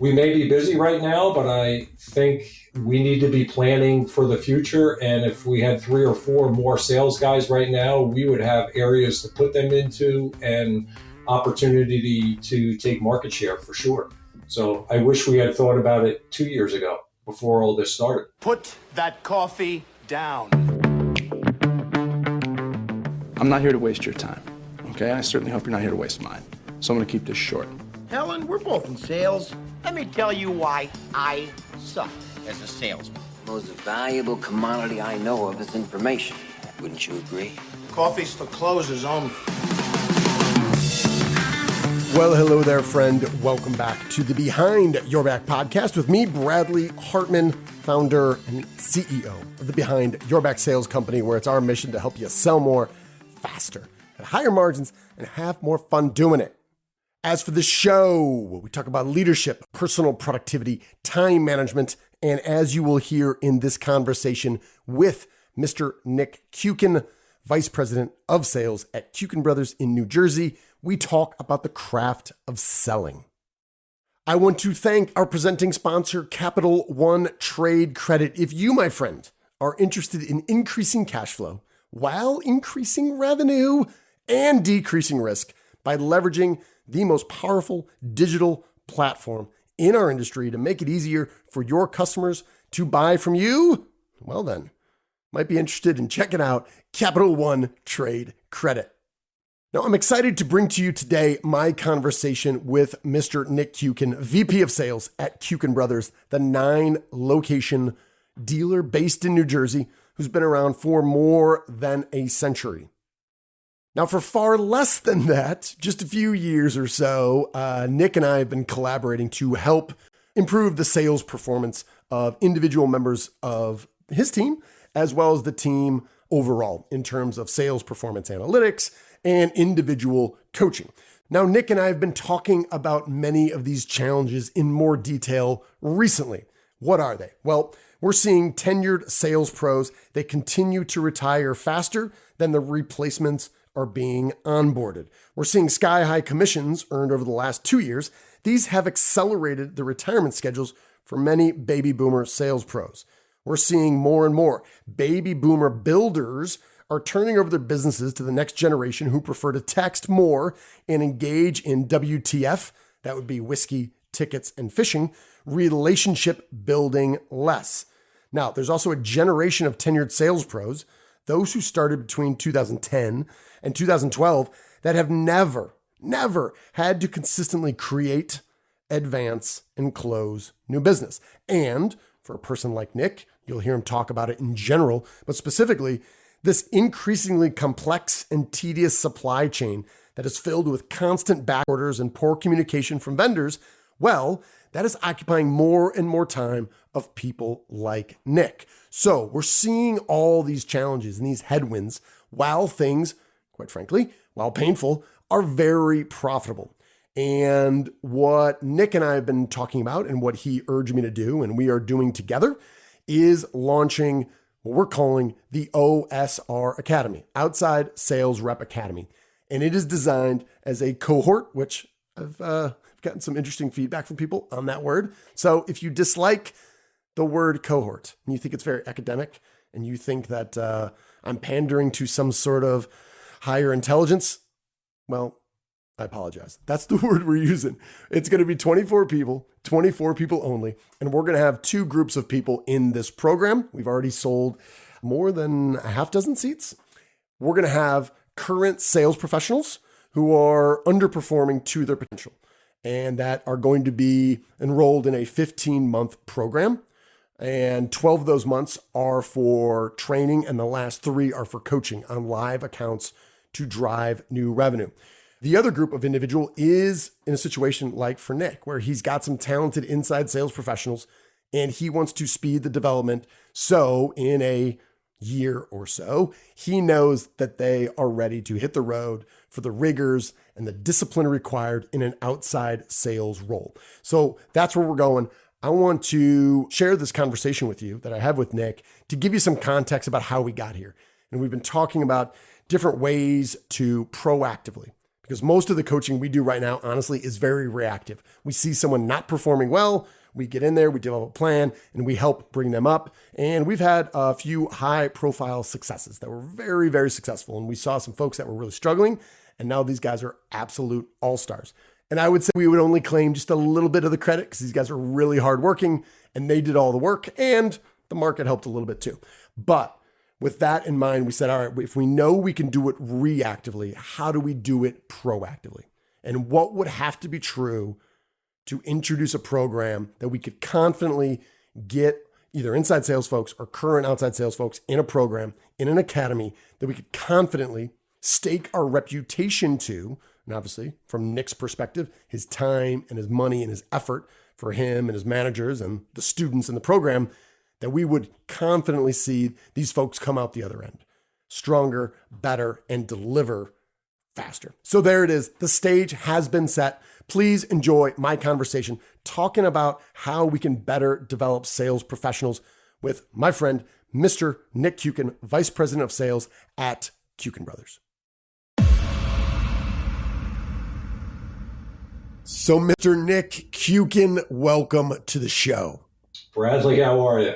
we may be busy right now, but I think we need to be planning for the future. And if we had 3 or 4 more sales guys right now, we would have areas to put them into and opportunity to take market share for sure. So I wish we had thought about it 2 years ago before all this started. Put that coffee down. I'm not here to waste your time, okay? I certainly hope you're not here to waste mine. So I'm going to keep this short. Helen, we're both in sales. Let me tell you why I suck as a salesman. The most valuable commodity I know of is information. Wouldn't you agree? Coffee's for closers only. Well, hello there, friend. Welcome back to the Behind Your Back podcast with me, Bradley Hartman, founder and CEO of the Behind Your Back sales company, where it's our mission to help you sell more, faster, at higher margins, and have more fun doing it. As for the show, we talk about leadership, personal productivity, time management, and as you will hear in this conversation with Mr. Nick Kuiken, Vice President of Sales at Kuiken Brothers in New Jersey, we talk about the craft of selling. I want to thank our presenting sponsor, Capital One Trade Credit. If you, my friend, are interested in increasing cash flow while increasing revenue and decreasing risk by leveraging the most powerful digital platform in our industry to make it easier for your customers to buy from you, well then, might be interested in checking out Capital One Trade Credit. Now, I'm excited to bring to you today my conversation with Mr. Nick Kuiken, VP of Sales at Kuiken Brothers, the 9-location dealer based in New Jersey, who's been around for more than a century. Now, for far less than that, just a few years or so, Nick and I have been collaborating to help improve the sales performance of individual members of his team, as well as the team overall in terms of sales performance analytics and individual coaching. Now, Nick and I have been talking about many of these challenges in more detail recently. What are they? Well, we're seeing tenured sales pros. They continue to retire faster than the replacements are being onboarded. We're seeing sky-high commissions earned over the last 2 years. These have accelerated the retirement schedules for many baby boomer sales pros. We're seeing more and more baby boomer builders are turning over their businesses to the next generation who prefer to text more and engage in WTF, that would be whiskey, tickets, and fishing, relationship building less. Now, there's also a generation of tenured sales pros, those who started between 2010 and 2012, that have never had to consistently create, advance, and close new business. And for a person like Nick, you'll hear him talk about it in general, but specifically, this increasingly complex and tedious supply chain that is filled with constant back orders and poor communication from vendors, well, that is occupying more and more time of people like Nick. So we're seeing all these challenges and these headwinds while things, quite frankly, while painful, are very profitable. And what Nick and I have been talking about and what he urged me to do and we are doing together is launching what we're calling the OSR Academy, Outside Sales Rep Academy. And it is designed as a cohort, which I've gotten some interesting feedback from people on that word. So if you dislike the word cohort and you think it's very academic and you think that I'm pandering to some sort of higher intelligence, well, I apologize. That's the word we're using. It's going to be 24 people only. And we're going to have 2 groups of people in this program. We've already sold more than a half dozen seats. We're going to have current sales professionals who are underperforming to their potential and that are going to be enrolled in a 15-month program. And 12 of those months are for training, and the last 3 are for coaching on live accounts to drive new revenue. The other group of individual is in a situation like for Nick, where he's got some talented inside sales professionals and he wants to speed the development. So in a year or so, he knows that they are ready to hit the road for the rigors and the discipline required in an outside sales role. So that's where we're going. I want to share this conversation with you that I have with Nick to give you some context about how we got here. And we've been talking about different ways to proactively, because most of the coaching we do right now, honestly, is very reactive. We see someone not performing well, we get in there, we develop a plan, and we help bring them up. And we've had a few high profile successes that were very, very successful. And we saw some folks that were really struggling. And now these guys are absolute all-stars. And I would say we would only claim just a little bit of the credit because these guys are really hardworking and they did all the work and the market helped a little bit too. But with that in mind, we said, all right, if we know we can do it reactively, how do we do it proactively? And what would have to be true to introduce a program that we could confidently get either inside sales folks or current outside sales folks in a program, in an academy that we could confidently stake our reputation to? And obviously, from Nick's perspective, his time and his money and his effort for him and his managers and the students in the program, that we would confidently see these folks come out the other end stronger, better, and deliver faster. So there it is. The stage has been set. Please enjoy my conversation talking about how we can better develop sales professionals with my friend, Mr. Nick Kuiken, Vice President of Sales at Kuiken Brothers. So, Mr. Nick Kuiken, welcome to the show. Bradley, how are you?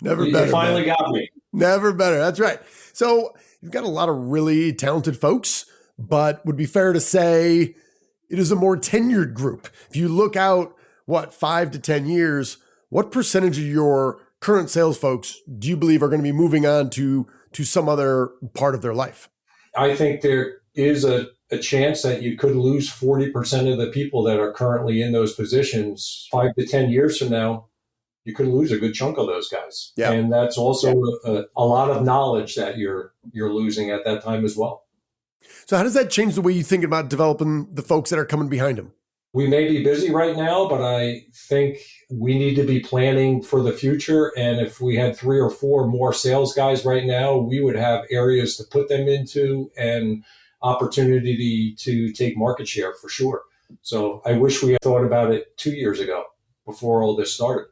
Never better. You finally got me. Never better. That's right. So you've got a lot of really talented folks, but would be fair to say it is a more tenured group. If you look out, 5 to 10 years, what percentage of your current sales folks do you believe are going to be moving on to some other part of their life? I think there is a chance that you could lose 40% of the people that are currently in those positions 5 to 10 years from now. You could lose a good chunk of those guys. Yeah. And that's also a lot of knowledge that you're losing at that time as well. So how does that change the way you think about developing the folks that are coming behind them? We may be busy right now, but I think we need to be planning for the future. And if we had 3 or 4 more sales guys right now, we would have areas to put them into and opportunity to take market share for sure. So I wish we had thought about it 2 years ago before all this started.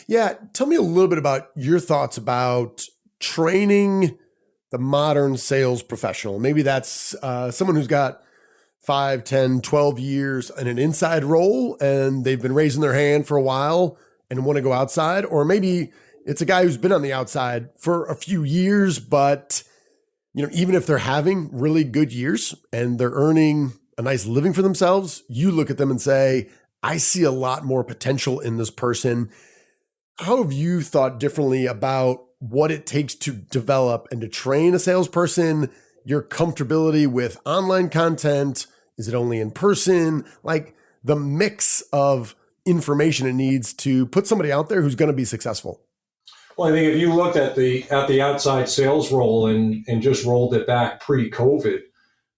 Yeah. Tell me a little bit about your thoughts about training the modern sales professional. Maybe that's someone who's got 5, 10, 12 years in an inside role and they've been raising their hand for a while and want to go outside. Or maybe it's a guy who's been on the outside for a few years, but even if they're having really good years and they're earning a nice living for themselves, you look at them and say, I see a lot more potential in this person. How have you thought differently about what it takes to develop and to train a salesperson, your comfortability with online content? Is it only in person? Like the mix of information it needs to put somebody out there who's going to be successful. Well, I think if you looked at the outside sales role and just rolled it back pre-COVID,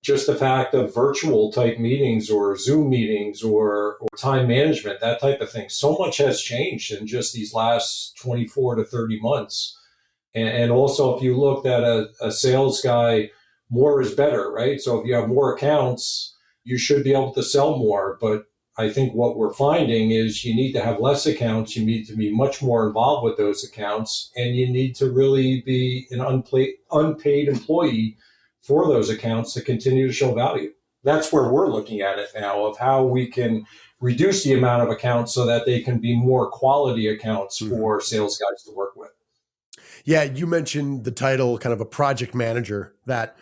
just the fact of virtual type meetings or Zoom meetings or time management, that type of thing. So much has changed in just these last 24 to 30 months. And also, if you looked at a sales guy, more is better, right? So if you have more accounts, you should be able to sell more. But I think what we're finding is you need to have less accounts. You need to be much more involved with those accounts. And you need to really be an unpaid employee for those accounts to continue to show value. That's where we're looking at it now, of how we can reduce the amount of accounts so that they can be more quality accounts for sales guys to work with. Yeah, you mentioned the title, kind of a project manager, that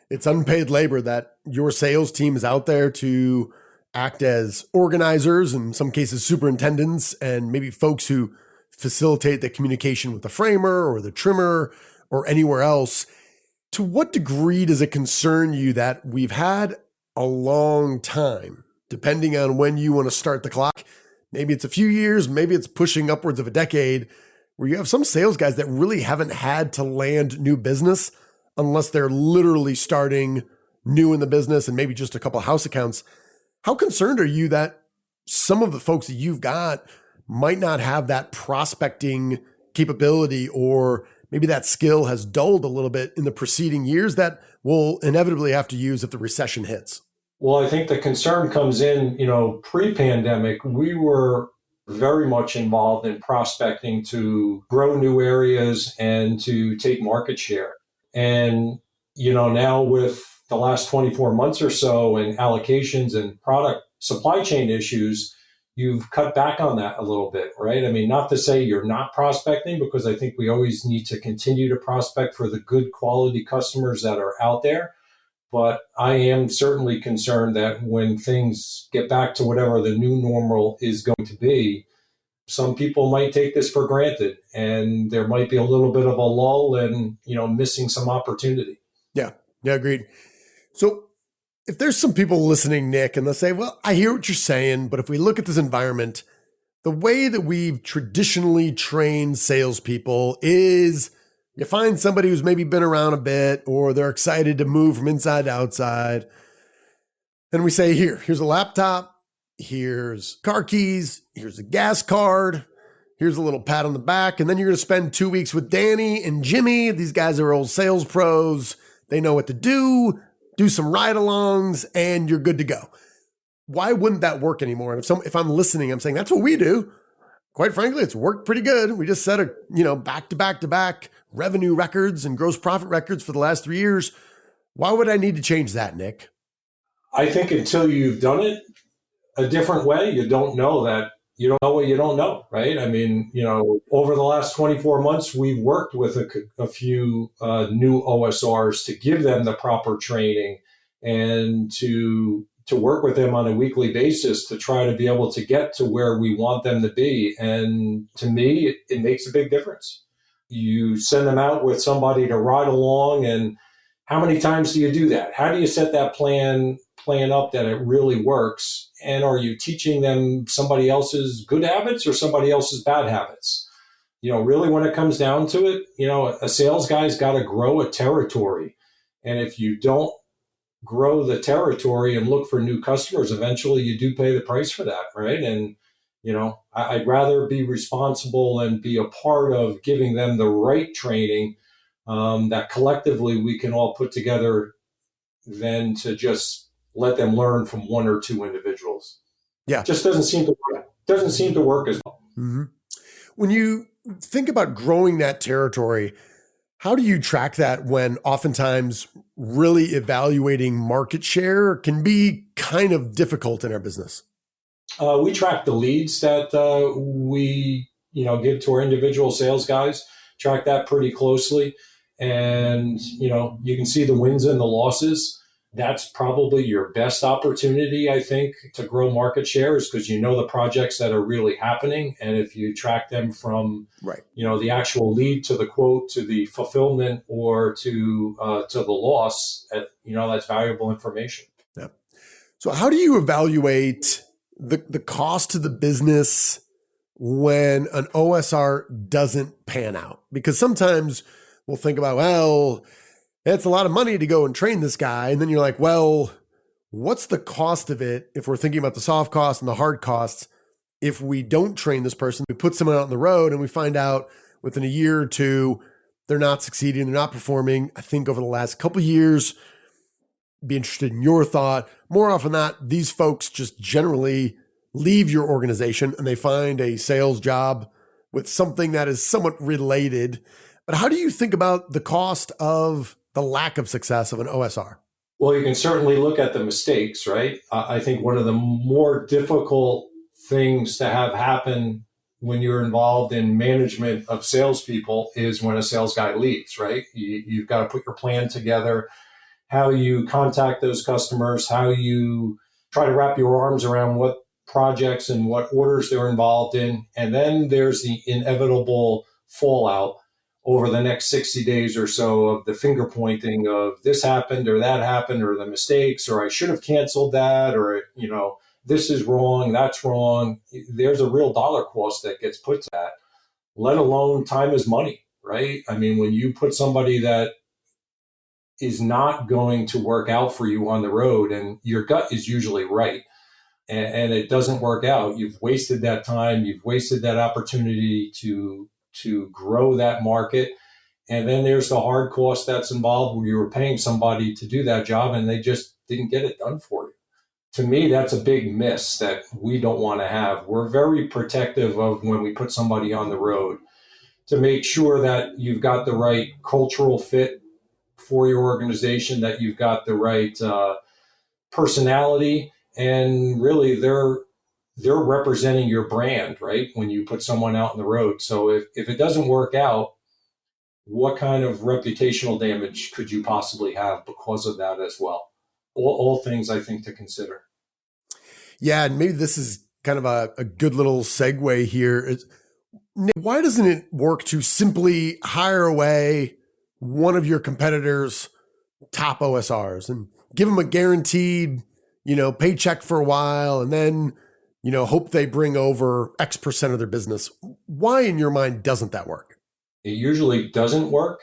it's unpaid labor, that your sales team is out there to act as organizers, in some cases superintendents, and maybe folks who facilitate the communication with the framer or the trimmer or anywhere else. To what degree does it concern you that we've had a long time, depending on when you want to start the clock? Maybe it's a few years, maybe it's pushing upwards of a decade, where you have some sales guys that really haven't had to land new business unless they're literally starting new in the business and maybe just a couple of house accounts. How concerned are you that some of the folks that you've got might not have that prospecting capability, or maybe that skill has dulled a little bit in the preceding years that we'll inevitably have to use if the recession hits? Well, I think the concern comes in, pre-pandemic, we were very much involved in prospecting to grow new areas and to take market share. And, now with the last 24 months or so and allocations and product supply chain issues, you've cut back on that a little bit, right? I mean, not to say you're not prospecting, because I think we always need to continue to prospect for the good quality customers that are out there. But I am certainly concerned that when things get back to whatever the new normal is going to be, some people might take this for granted, and there might be a little bit of a lull and, missing some opportunity. Yeah, agreed. So if there's some people listening, Nick, and they'll say, well, I hear what you're saying, but if we look at this environment, the way that we've traditionally trained salespeople is you find somebody who's maybe been around a bit, or they're excited to move from inside to outside. And we say, here's a laptop, here's car keys, here's a gas card, here's a little pat on the back. And then you're going to spend 2 weeks with Danny and Jimmy. These guys are old sales pros. They know what to do some ride-alongs, and you're good to go. Why wouldn't that work anymore? And if I'm listening, I'm saying that's what we do. Quite frankly, it's worked pretty good. We just set back-to-back revenue records and gross profit records for the last 3 years. Why would I need to change that, Nick? I think until you've done it a different way, you don't know that. You don't know what you don't know, right? I mean, over the last 24 months, we've worked with a few new OSRs to give them the proper training and to work with them on a weekly basis to try to be able to get to where we want them to be. And to me, it makes a big difference. You send them out with somebody to ride along, and how many times do you do that? How do you set that plan up that it really works? And are you teaching them somebody else's good habits or somebody else's bad habits? Really, when it comes down to it, a sales guy's got to grow a territory. And if you don't grow the territory and look for new customers, eventually you do pay the price for that, right? And, I'd rather be responsible and be a part of giving them the right training that collectively we can all put together than to just let them learn from one or two individuals. Yeah. It just doesn't seem to work as well. Mm-hmm. When you think about growing that territory, how do you track that when oftentimes really evaluating market share can be kind of difficult in our business? We track the leads that we give to our individual sales guys, track that pretty closely. And, you can see the wins and the losses. That's probably your best opportunity, I think, to grow market share, is because the projects that are really happening. And if you track them from, the actual lead to the quote to the fulfillment or to the loss, that's valuable information. Yeah. So how do you evaluate the cost to the business when an OSR doesn't pan out? Because sometimes we'll think about, well, it's a lot of money to go and train this guy. And then you're like, well, what's the cost of it if we're thinking about the soft costs and the hard costs? If we don't train this person, we put someone out on the road and we find out within a year or two, they're not succeeding, they're not performing. I think over the last couple of years, be interested in your thought. More often than not, these folks just generally leave your organization and they find a sales job with something that is somewhat related. But how do you think about the cost of the lack of success of an OSR? Well, you can certainly look at the mistakes, right? I think one of the more difficult things to have happen when you're involved in management of salespeople is when a sales guy leaves, right? You've got to put your plan together, how you contact those customers, how you try to wrap your arms around what projects and what orders they're involved in. And then there's the inevitable fallout over the next 60 days or so of the finger pointing of this happened or that happened or the mistakes, or I should have canceled that, or, this is wrong, that's wrong. There's a real dollar cost that gets put to that, let alone time is money, right? I mean, when you put somebody that is not going to work out for you on the road, and your gut is usually right, and it doesn't work out, you've wasted that time, you've wasted that opportunity to grow that market. And then there's the hard cost that's involved where you were paying somebody to do that job and they just didn't get it done for you. To me, that's a big miss that we don't want to have. We're very protective of when we put somebody on the road to make sure that you've got the right cultural fit for your organization, that you've got the right personality, and really they're representing your brand, right? When you put someone out on the road. So if it doesn't work out, what kind of reputational damage could you possibly have because of that as well? All things I think to consider. Yeah, and maybe this is kind of a good little segue here. Nick, why doesn't it work to simply hire away one of your competitors' top OSRs and give them a guaranteed, paycheck for a while, and then, hope they bring over X percent of their business? Why, in your mind, doesn't that work? It usually doesn't work.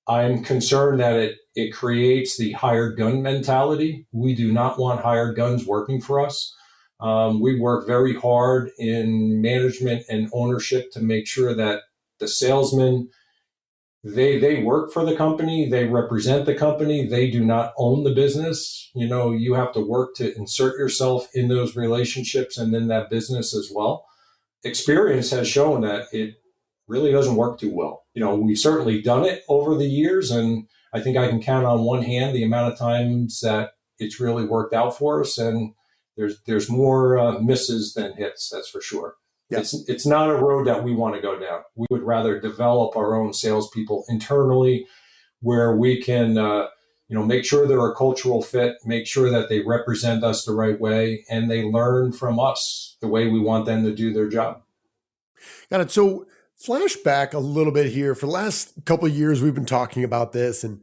I'm concerned that it creates the hired gun mentality. We do not want hired guns working for us. We work very hard in management and ownership to make sure that the salesmen, they work for the company, they represent the company, they do not own the business. You have to work to insert yourself in those relationships and in that business as well. Experience has shown that it really doesn't work too well. We've certainly done it over the years, and I think I can count on one hand the amount of times that it's really worked out for us. And there's more misses than hits, that's for sure. Yeah. It's not a road that we want to go down. We would rather develop our own salespeople internally, where we can, make sure they're a cultural fit, make sure that they represent us the right way, and they learn from us the way we want them to do their job. Got it. So flashback a little bit here. For the last couple of years, we've been talking about this, and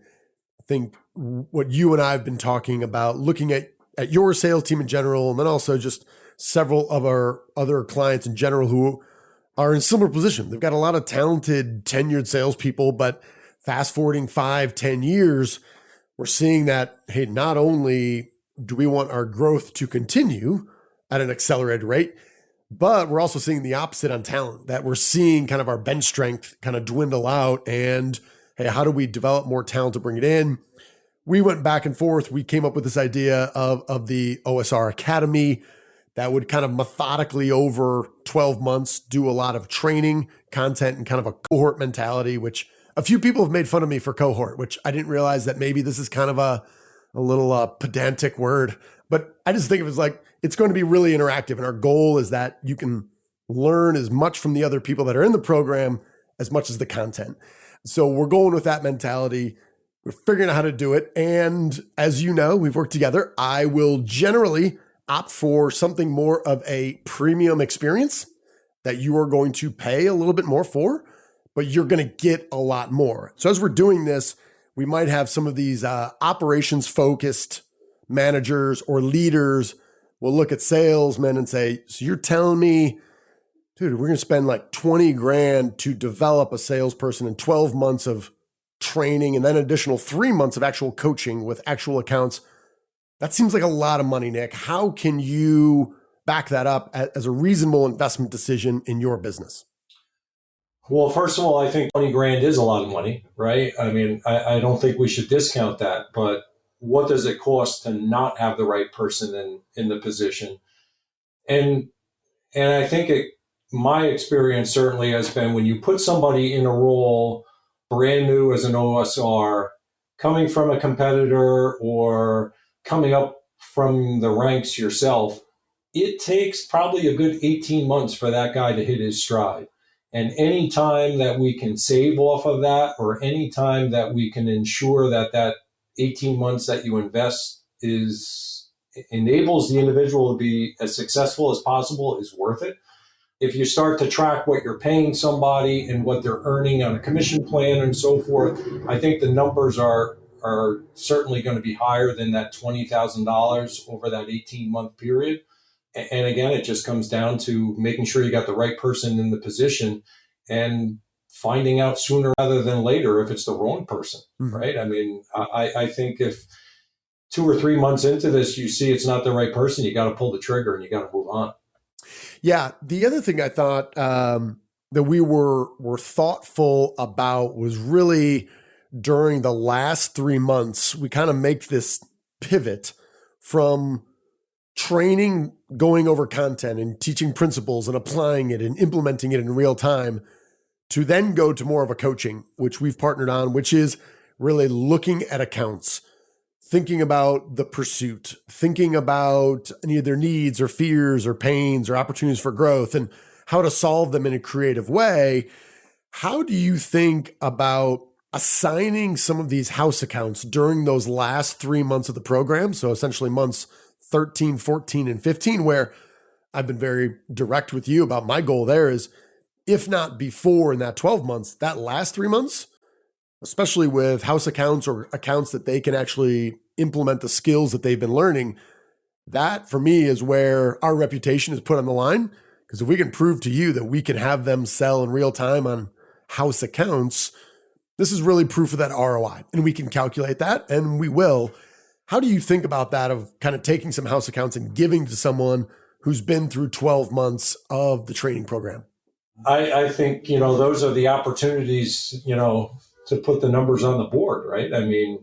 I think what you and I have been talking about, looking at your sales team in general, and then also just several of our other clients in general who are in similar position. They've got a lot of talented, tenured salespeople, but fast forwarding 5-10 years, we're seeing that, hey, not only do we want our growth to continue at an accelerated rate, but we're also seeing the opposite on talent, that we're seeing kind of our bench strength kind of dwindle out. And hey, how do we develop more talent to bring it in? We went back and forth. We came up with this idea of the OSR Academy that would kind of methodically over 12 months do a lot of training content and kind of a cohort mentality, which a few people have made fun of me for cohort, which I didn't realize that maybe this is kind of a little pedantic word, but I just think it was like, it's going to be really interactive. And our goal is that you can learn as much from the other people that are in the program as much as the content. So we're going with that mentality. We're figuring out how to do it. And as you know, we've worked together. I will generally opt for something more of a premium experience that you are going to pay a little bit more for, but you're going to get a lot more. So as we're doing this, we might have some of these operations focused managers or leaders will look at salesmen and say, so you're telling me, dude, we're going to spend like 20 grand to develop a salesperson and 12 months of training and then additional 3 months of actual coaching with actual accounts. That seems like a lot of money, Nick. How can you back that up as a reasonable investment decision in your business? Well, first of all, I think 20 grand is a lot of money, right? I mean, I don't think we should discount that, but what does it cost to not have the right person in the position? And I think my experience certainly has been when you put somebody in a role brand new as an OSR, coming from a competitor or coming up from the ranks yourself, it takes probably a good 18 months for that guy to hit his stride. And any time that we can save off of that, or any time that we can ensure that 18 months that you invest enables the individual to be as successful as possible, is worth it. If you start to track what you're paying somebody and what they're earning on a commission plan and so forth, I think the numbers are certainly going to be higher than that $20,000 over that 18-month period. And again, it just comes down to making sure you got the right person in the position and finding out sooner rather than later if it's the wrong person, right? I mean, I think if 2 or 3 months into this, you see it's not the right person, you got to pull the trigger and you got to move on. Yeah. The other thing I thought that we were thoughtful about was really during the last 3 months, we kind of make this pivot from training, going over content and teaching principles and applying it and implementing it in real time, to then go to more of a coaching, which we've partnered on, which is really looking at accounts, thinking about the pursuit, thinking about any of their needs or fears or pains or opportunities for growth and how to solve them in a creative way. How do you think about assigning some of these house accounts during those last 3 months of the program? So essentially months 13, 14, and 15, where I've been very direct with you about my goal there is, if not before in that 12 months, that last 3 months, especially with house accounts or accounts that they can actually implement the skills that they've been learning, that for me is where our reputation is put on the line. Because if we can prove to you that we can have them sell in real time on house accounts, this is really proof of that ROI. And we can calculate that, and we will. How do you think about that, of kind of taking some house accounts and giving to someone who's been through 12 months of the training program? I think, those are the opportunities, to put the numbers on the board, right? I mean,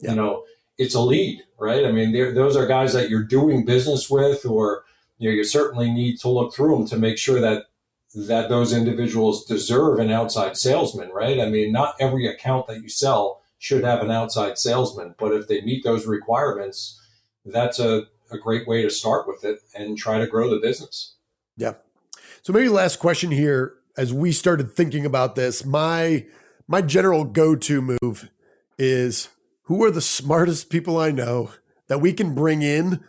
it's a lead, right? I mean, those are guys that you're doing business with, or, you certainly need to look through them to make sure that those individuals deserve an outside salesman, right? I mean, not every account that you sell should have an outside salesman, but if they meet those requirements, that's a great way to start with it and try to grow the business. Yeah. So maybe last question here, as we started thinking about this, my general go-to move is, who are the smartest people I know that we can bring in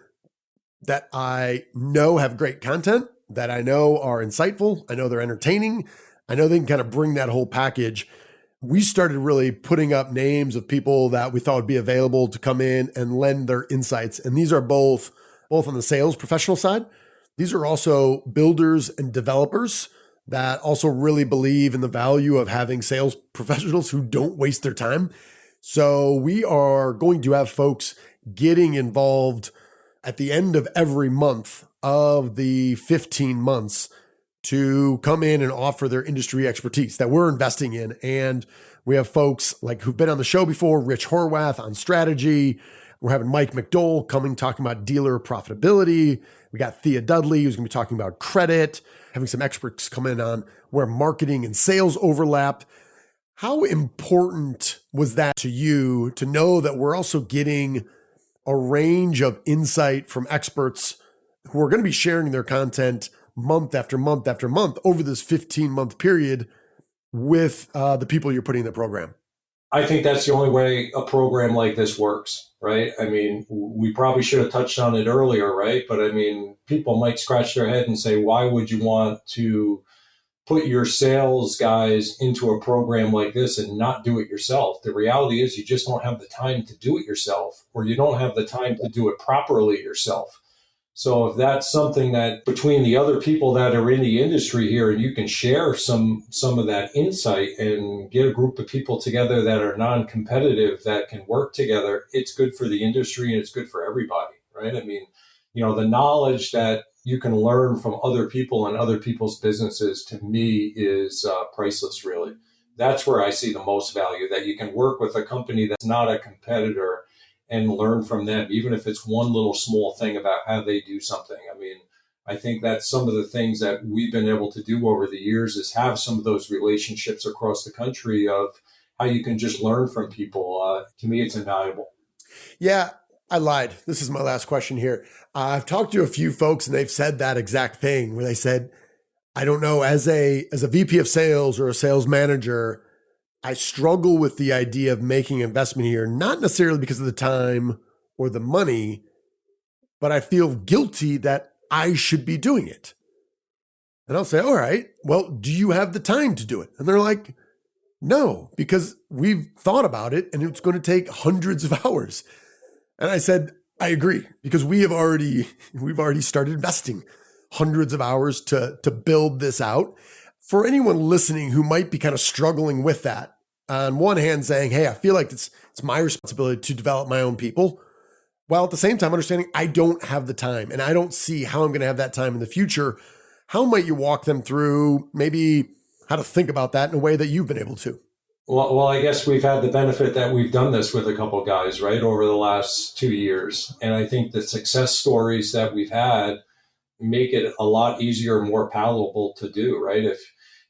that I know have great content, that I know are insightful, I know they're entertaining, I know they can kind of bring that whole package. We started really putting up names of people that we thought would be available to come in and lend their insights. And these are both on the sales professional side. These are also builders and developers that also really believe in the value of having sales professionals who don't waste their time. So we are going to have folks getting involved at the end of every month of the 15 months to come in and offer their industry expertise that we're investing in. And we have folks like who've been on the show before, Rich Horwath on strategy. We're having Mike McDowell coming, talking about dealer profitability. We got Thea Dudley, who's going to be talking about credit, having some experts come in on where marketing and sales overlap. How important was that to you to know that we're also getting a range of insight from experts who are going to be sharing their content month after month after month over this 15-month period with the people you're putting in the program? I think that's the only way a program like this works, right? I mean, we probably should have touched on it earlier, right? But I mean, people might scratch their head and say, why would you want to put your sales guys into a program like this and not do it yourself? The reality is you just don't have the time to do it yourself, or you don't have the time to do it properly yourself. So if that's something that between the other people that are in the industry here, and you can share some of that insight and get a group of people together that are non-competitive that can work together, it's good for the industry and it's good for everybody, right? I mean, the knowledge that you can learn from other people and other people's businesses, to me, is priceless, really. That's where I see the most value, that you can work with a company that's not a competitor and learn from them, even if it's one little small thing about how they do something. I mean, I think that's some of the things that we've been able to do over the years, is have some of those relationships across the country of how you can just learn from people. To me, it's invaluable. Yeah, I lied. This is my last question here. I've talked to a few folks and they've said that exact thing, where they said, I don't know, as a VP of sales or a sales manager, I struggle with the idea of making investment here, not necessarily because of the time or the money, but I feel guilty that I should be doing it. And I'll say, all right, well, do you have the time to do it? And they're like, no, because we've thought about it and it's going to take hundreds of hours. And I said, I agree, because we've already started investing hundreds of hours to build this out. For anyone listening who might be kind of struggling with that, on one hand saying, hey, I feel like it's my responsibility to develop my own people, while at the same time understanding I don't have the time and I don't see how I'm going to have that time in the future. How might you walk them through maybe how to think about that in a way that you've been able to? Well, I guess we've had the benefit that we've done this with a couple of guys, right, over the last 2 years. And I think the success stories that we've had make it a lot easier and more palatable to do, right?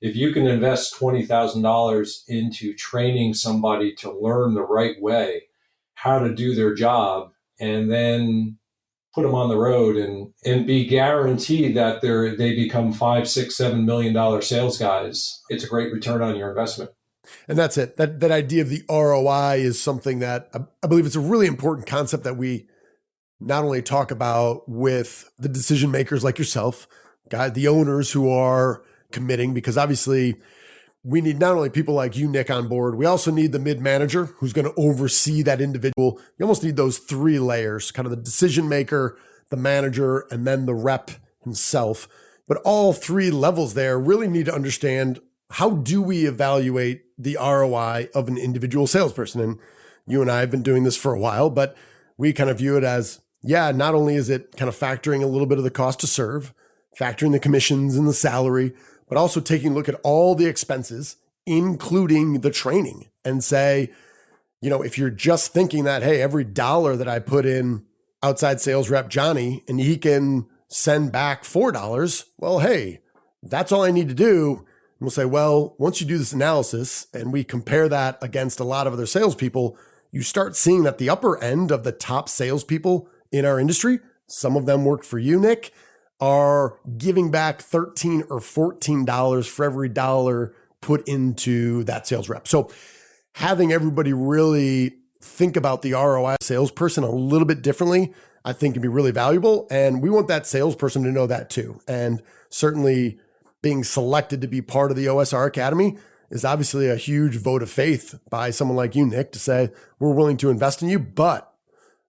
if you can invest $20,000 into training somebody to learn the right way, how to do their job, and then put them on the road and be guaranteed that they become $5, $6, $7 million sales guys, it's a great return on your investment. And that's it. That idea of the ROI is something that I believe it's a really important concept that we not only talk about with the decision makers like yourself, the owners who are committing, because obviously we need not only people like you, Nick, on board, we also need the mid-manager who's going to oversee that individual. You almost need those three layers, kind of the decision maker, the manager, and then the rep himself. But all three levels there really need to understand, how do we evaluate the ROI of an individual salesperson? And you and I have been doing this for a while, but we kind of view it as, not only is it kind of factoring a little bit of the cost to serve, factoring the commissions and the salary, but also taking a look at all the expenses, including the training, and say, if you're just thinking that, hey, every dollar that I put in outside sales rep Johnny and he can send back $4, well, hey, that's all I need to do. And we'll say, well, once you do this analysis and we compare that against a lot of other salespeople, you start seeing that the upper end of the top salespeople in our industry, some of them work for you, Nick, are giving back $13 or $14 for every dollar put into that sales rep. So having everybody really think about the ROI salesperson a little bit differently, I think can be really valuable. And we want that salesperson to know that too. And certainly being selected to be part of the OSR Academy is obviously a huge vote of faith by someone like you, Nick, to say, we're willing to invest in you, but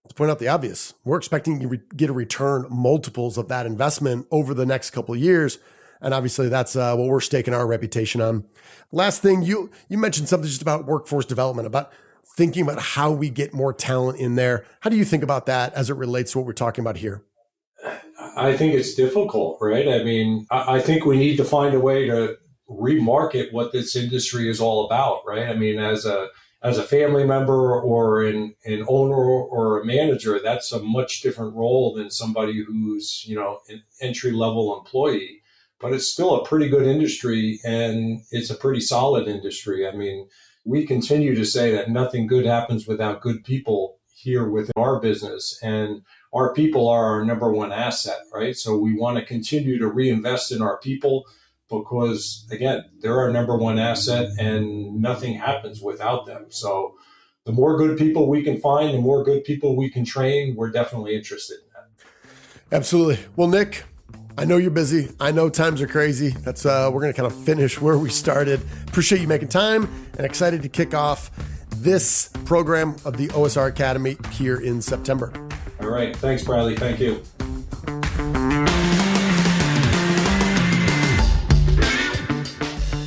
to point out the obvious, we're expecting you to get a return multiples of that investment over the next couple of years. And obviously that's what we're staking our reputation on. Last thing, you mentioned something just about workforce development, about thinking about how we get more talent in there. How do you think about that as it relates to what we're talking about here? I think it's difficult, right? I mean, I think we need to find a way to remarket what this industry is all about, right? I mean, as a family member or an owner or a manager, that's a much different role than somebody who's, an entry-level employee. But it's still a pretty good industry, and it's a pretty solid industry. I mean, we continue to say that nothing good happens without good people here within our business, and our people are our number one asset, right? So we want to continue to reinvest in our people because, again, they're our number one asset and nothing happens without them. So the more good people we can find, the more good people we can train, we're definitely interested in that. Absolutely. Well, Nick, I know you're busy. I know times are crazy. That's we're going to kind of finish where we started. Appreciate you making time and excited to kick off this program of the OSR Academy here in September. All right. Thanks, Bradley. Thank you.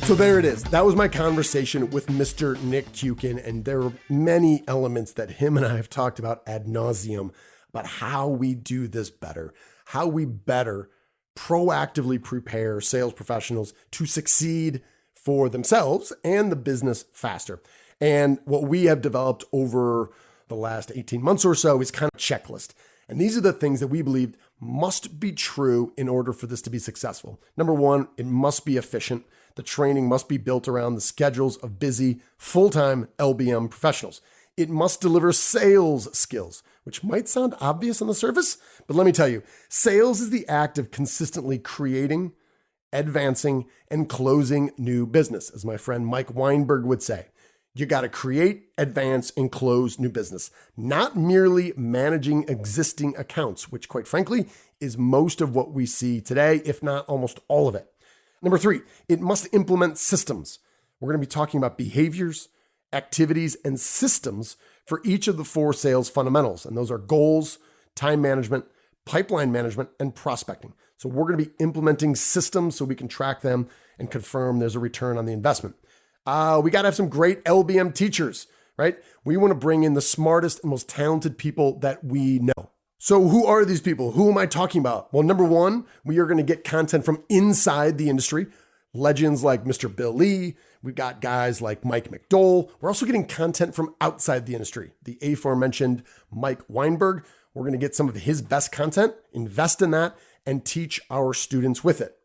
So there it is. That was my conversation with Mr. Nick Kuiken, and there are many elements that him and I have talked about ad nauseum about how we do this better, how we better proactively prepare sales professionals to succeed for themselves and the business faster. And what we have developed over the last 18 months or so is kind of a checklist. And these are the things that we believe must be true in order for this to be successful. Number one, it must be efficient. The training must be built around the schedules of busy, full-time LBM professionals. It must deliver sales skills, which might sound obvious on the surface, but let me tell you, sales is the act of consistently creating, advancing, and closing new business. As my friend Mike Weinberg would say, you got to create, advance, and close new business, not merely managing existing accounts, which quite frankly is most of what we see today, if not almost all of it. Number three, it must implement systems. We're going to be talking about behaviors, activities, and systems for each of the four sales fundamentals. And those are goals, time management, pipeline management, and prospecting. So we're going to be implementing systems so we can track them and confirm there's a return on the investment. We got to have some great LBM teachers, right? We want to bring in the smartest and most talented people that we know. So who are these people? Who am I talking about? Well, number one, we are going to get content from inside the industry. Legends like Mr. Bill Lee. We've got guys like Mike McDowell. We're also getting content from outside the industry. The aforementioned Mike Weinberg. We're going to get some of his best content, invest in that, and teach our students with it.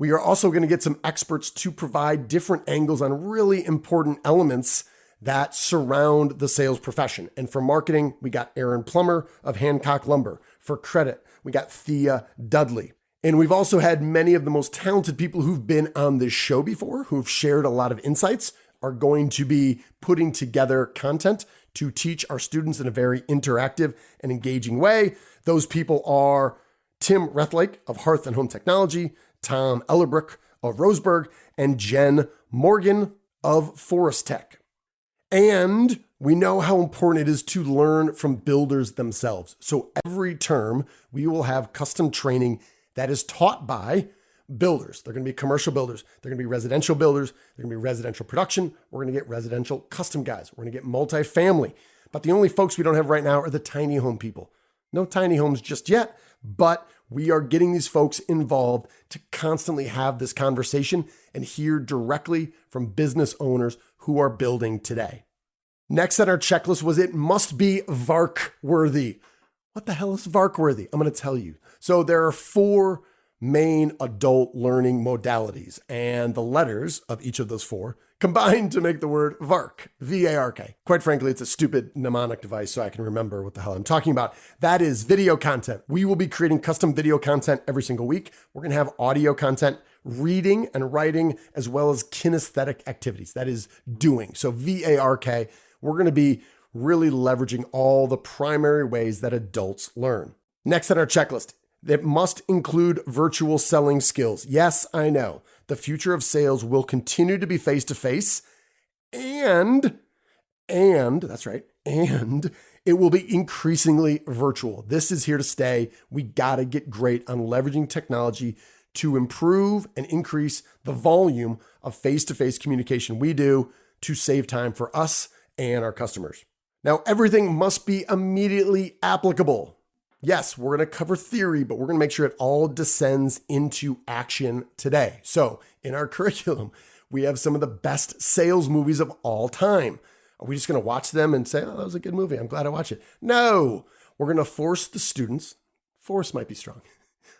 We are also going to get some experts to provide different angles on really important elements that surround the sales profession. And for marketing, we got Aaron Plummer of Hancock Lumber. For credit, we got Thea Dudley. And we've also had many of the most talented people who've been on this show before, who've shared a lot of insights, are going to be putting together content to teach our students in a very interactive and engaging way. Those people are Tim Rethlake of Hearth and Home Technology, Tom Ellerbrook of Roseburg, and Jen Morgan of Forest Tech. And we know how important it is to learn from builders themselves. So every term, we will have custom training that is taught by builders. They're going to be commercial builders. They're going to be residential builders. They're going to be residential production. We're going to get residential custom guys. We're going to get multifamily. But the only folks we don't have right now are the tiny home people. No tiny homes just yet, but we are getting these folks involved to constantly have this conversation and hear directly from business owners who are building today. Next on our checklist was it must be VARC worthy. What the hell is VARC worthy? I'm going to tell you. So there are 4 main adult learning modalities, and the letters of each of those 4 combine to make the word VARC, V-A-R-K. Quite frankly, it's a stupid mnemonic device so I can remember what the hell I'm talking about. That is video content. We will be creating custom video content every single week. We're going to have audio content, reading and writing, as well as kinesthetic activities. That is doing. So V-A-R-K, we're going to be really leveraging all the primary ways that adults learn. Next on our checklist, it must include virtual selling skills. Yes, I know. The future of sales will continue to be face-to-face and that's right, and it will be increasingly virtual. This is here to stay. We got to get great on leveraging technology to improve and increase the volume of face-to-face communication we do to save time for us and our customers. Now, everything must be immediately applicable. Yes, we're going to cover theory, but we're going to make sure it all descends into action today. So in our curriculum, we have some of the best sales movies of all time. Are we just going to watch them and say, oh, that was a good movie, I'm glad I watched it? No, we're going to force the students, force might be strong.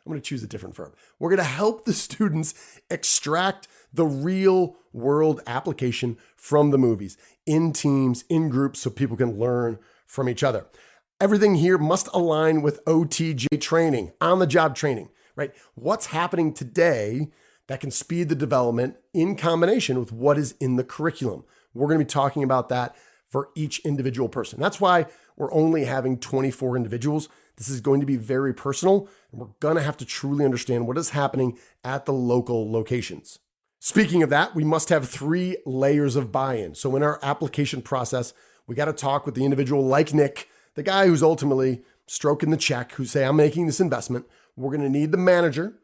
I'm going to choose a different verb. We're going to help the students extract the real world application from the movies in teams, in groups, so people can learn from each other. Everything here must align with OTJ training, on-the-job training, right? What's happening today that can speed the development in combination with what is in the curriculum. We're going to be talking about that for each individual person. That's why we're only having 24 individuals. This is going to be very personal, and we're going to have to truly understand what is happening at the local locations. Speaking of that, we must have 3 layers of buy-in. So in our application process, we got to talk with the individual like Nick, the guy who's ultimately stroking the check, who say, I'm making this investment. We're going to need the manager,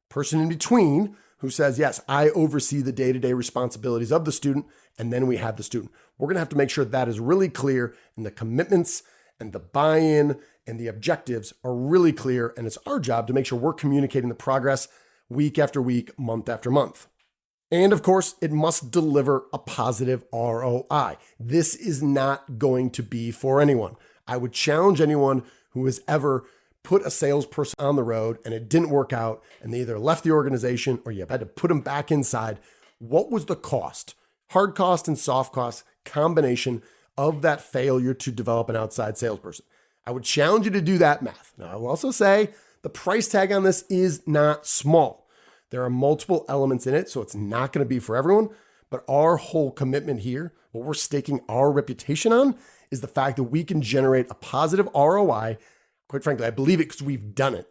person in between, who says, yes, I oversee the day-to-day responsibilities of the student. And then we have the student. We're going to have to make sure that is really clear and the commitments and the buy-in and the objectives are really clear. And it's our job to make sure we're communicating the progress week after week, month after month. And of course, it must deliver a positive ROI. This is not going to be for anyone. I would challenge anyone who has ever put a salesperson on the road and it didn't work out and they either left the organization or you had to put them back inside. What was the cost? Hard cost and soft cost combination of that failure to develop an outside salesperson. I would challenge you to do that math. Now, I will also say the price tag on this is not small. There are multiple elements in it, so it's not going to be for everyone. But our whole commitment here, what we're staking our reputation on, is the fact that we can generate a positive ROI. Quite frankly, I believe it because we've done it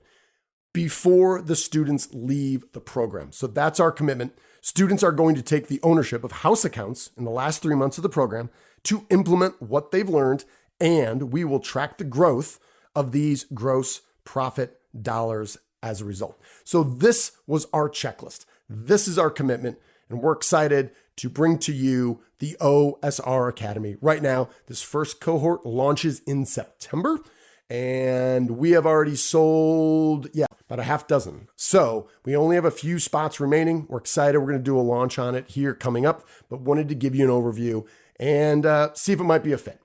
before the students leave the program. So that's our commitment. Students are going to take the ownership of house accounts in the last 3 months of the program to implement what they've learned, and we will track the growth of these gross profit dollars as a result. So this was our checklist. This is our commitment, and we're excited to bring to you the OSR Academy. Right now, this first cohort launches in September, and we have already sold, about a half dozen. So we only have a few spots remaining. We're excited. We're going to do a launch on it here coming up, but wanted to give you an overview and see if it might be a fit.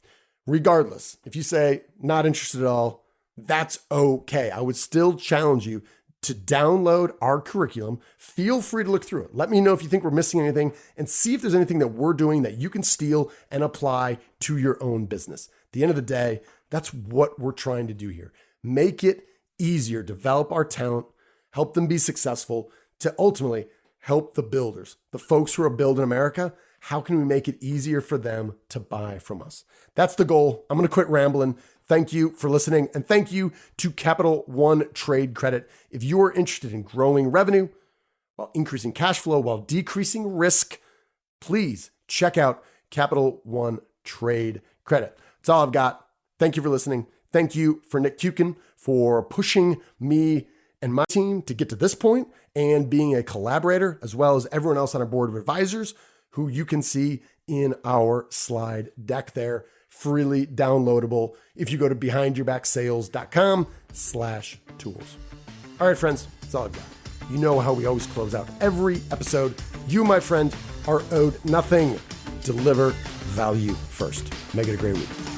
Regardless, if you say not interested at all, that's okay. I would still challenge you, to download our curriculum. Feel free to look through it. Let me know if you think we're missing anything and see if there's anything that we're doing that you can steal and apply to your own business. At the end of the day, that's what we're trying to do here. Make it easier, develop our talent, help them be successful to ultimately help the builders, the folks who are building America. How can we make it easier for them to buy from us? That's the goal. I'm going to quit rambling. Thank you for listening. And thank you to Capital One Trade Credit. If you are interested in growing revenue while increasing cash flow, while decreasing risk, please check out Capital One Trade Credit. That's all I've got. Thank you for listening. Thank you for Nick Kuiken for pushing me and my team to get to this point and being a collaborator, as well as everyone else on our board of advisors who you can see in our slide deck there, freely downloadable if you go to behindyourbacksales.com/tools. All right, friends, that's all I've got. You know how we always close out every episode. You, my friend, are owed nothing. Deliver value first. Make it a great week.